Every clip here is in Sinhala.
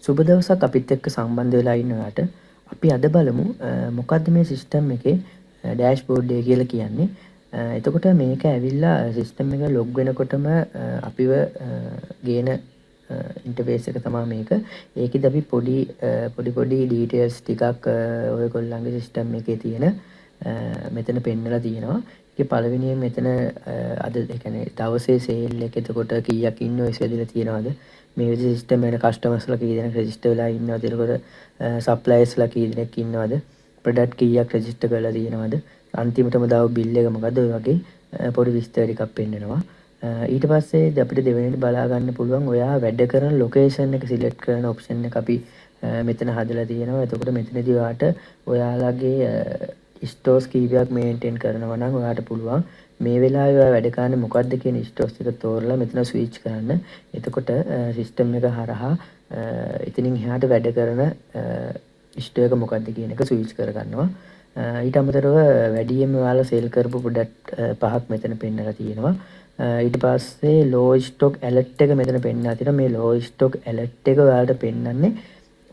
සුබ දවසක් අපිත් එක්ක සම්බන්ධ වෙලා ඉන්නවට අපි අද බලමු මොකද්ද මේ සිස්ටම් එකේ ඩෑෂ්බෝඩ් එක කියලා කියන්නේ. එතකොට මේක ඇවිල්ලා සිස්ටම් එක ලොග් වෙනකොටම අපිව ගේන ඉන්ටර්ෆේස් එක තමයි මේක. ඒකෙදි අපි පොඩි ඩීටේල්ස් ටිකක් ඔයගොල්ලන්ගේ සිස්ටම් එකේ තියෙන මෙතන පෙන්නලා තියෙනවා. ඒකේ පළවෙනියෙන් මෙතන අද ඒ කියන්නේ දවසේ සේල් එක එතකොට කීයක් ඉන්වොයිස් වෙදලා තියෙනවද? මේ විදිහේ සිස්ටම් එකට කස්ටමර්ස්ලා කී දෙනෙක් රෙජිස්ටර් වෙලා ඉන්නවද? එතකොට සප්ලයර්ස්ලා කී දෙනෙක් ඉන්නවද? ප්‍රොඩක්ට් කීයක් රෙජිස්ටර් කරලා තියෙනවද? අන්තිමටම දාව බිල් එක මොකද්ද? ඔය වගේ පොඩි විස්තර ටිකක් පෙන්නනවා. ඊට පස්සේ අපිට දෙවෙනිට බලා ගන්න පුළුවන් ඔයා වැඩ කරන ලොකේෂන් එක සිලෙක්ට් කරන ඔප්ෂන් එක අපි මෙතන හදලා තියෙනවා. එතකොට මෙතනදී ඔයාට ඔයාලගේ ස්ටෝර්ස් කීපයක් මේන්ටේන් කරනවා නම් ඔයාට පුළුවන් මේ වෙලාවේ ඔයා වැඩ කරන්නේ මොකද්ද කියන ස්ටෝර්ස් එක තෝරලා මෙතන ස්විච් කරන්න. එතකොට සිස්ටම් එක හරහා එතනින් එහාට වැඩ කරන ස්ටෝර් එක මොකද්ද කියන එක ස්විච් කරගන්නවා. ඊට අමතරව වැඩියෙන්ම ඔයාලා සේල් කරපු ප්‍රොඩක්ට් පහක් මෙතන පෙන්නලා තියෙනවා. ඊට පස්සේ ලෝ ස්ටොක් ඇලර්ට් එක මෙතන පෙන්නලා තියෙනවා. මේ ලෝ ස්ටොක් ඇලර්ට් එක ඔයාලට පෙන්නන්නේ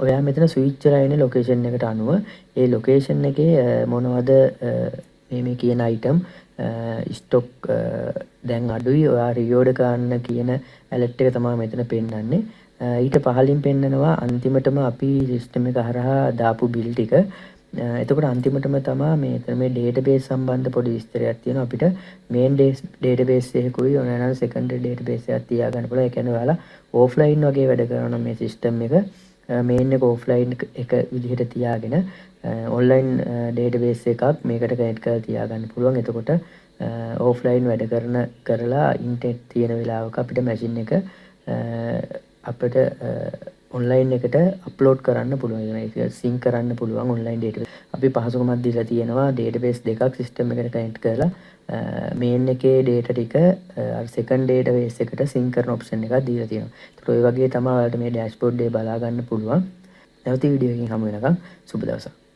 ඔයා මෙතන ස්විච් කරලා ඉන්න ලොකේෂන් එකට අනුව ඒ ලොකේෂන් එකේ මොනවද මේ කියන අයිටම් ස්ටොක් දැන් අඩුයි ඔයා රියෝඩ් ගන්න කියන ඇලර්ට් එක තමයි මෙතන පෙන්නන්නේ. ඊට පහලින් පෙන්නනවා අන්තිමටම අපි සිස්ටම් එක හරහා දාපු බිල් ටික. එතකොට අන්තිමටම තමයි මේ ඩේටාබේස් සම්බන්ධ පොඩි විස්තරයක් තියෙනවා. අපිට මේන් ඩේටාබේස් එකකුයි ඕනනම් සෙකන්ඩරි ඩේටාබේස් එකක් තියාගන්න පුළුවන්. ඒ කියන්නේ ඔයාලා ඕෆ්ලයින් වගේ වැඩ කරනවා නම් මේ සිස්ටම් එක මේන් එක ඕෆ්ලයින් එක විදිහට තියාගෙන ඔන්ලයින් ඩේටාබේස් එකක් මේකට කනෙක්ට් කරලා තියාගන්න පුළුවන්. එතකොට ඕෆ්ලයින් වැඩ කරලා ඉන්ටර්නෙට් තියෙන වෙලාවක අපිට මැෂින් එක අපිට ඔන්ලයින් එකට අප්ලෝඩ් කරන්න පුළුවන්. ඒක සින්ක් කරන්න පුළුවන් ඔන්ලයින් ඩේටාබේස්. අපි පහසුකමක් දීලා තියෙනවා ඩේටාබේස් දෙකක් සිස්ටම් එකට කනෙක්ට් කරලා මේන් එකේ ඩේටා ටික සෙකන්ඩ් ඩේටාබේස් එකට සින්ක් කරන ඔප්ෂන් එකක් දීලා තියෙනවා. ඒත් ඔය වගේ තමයි ඔයාලට මේ ඩෑෂ්බෝඩ් එක බලා ගන්න පුළුවන්. නැවත වීඩියෝ එකකින් හමු වෙනකම් සුබ දවසක්.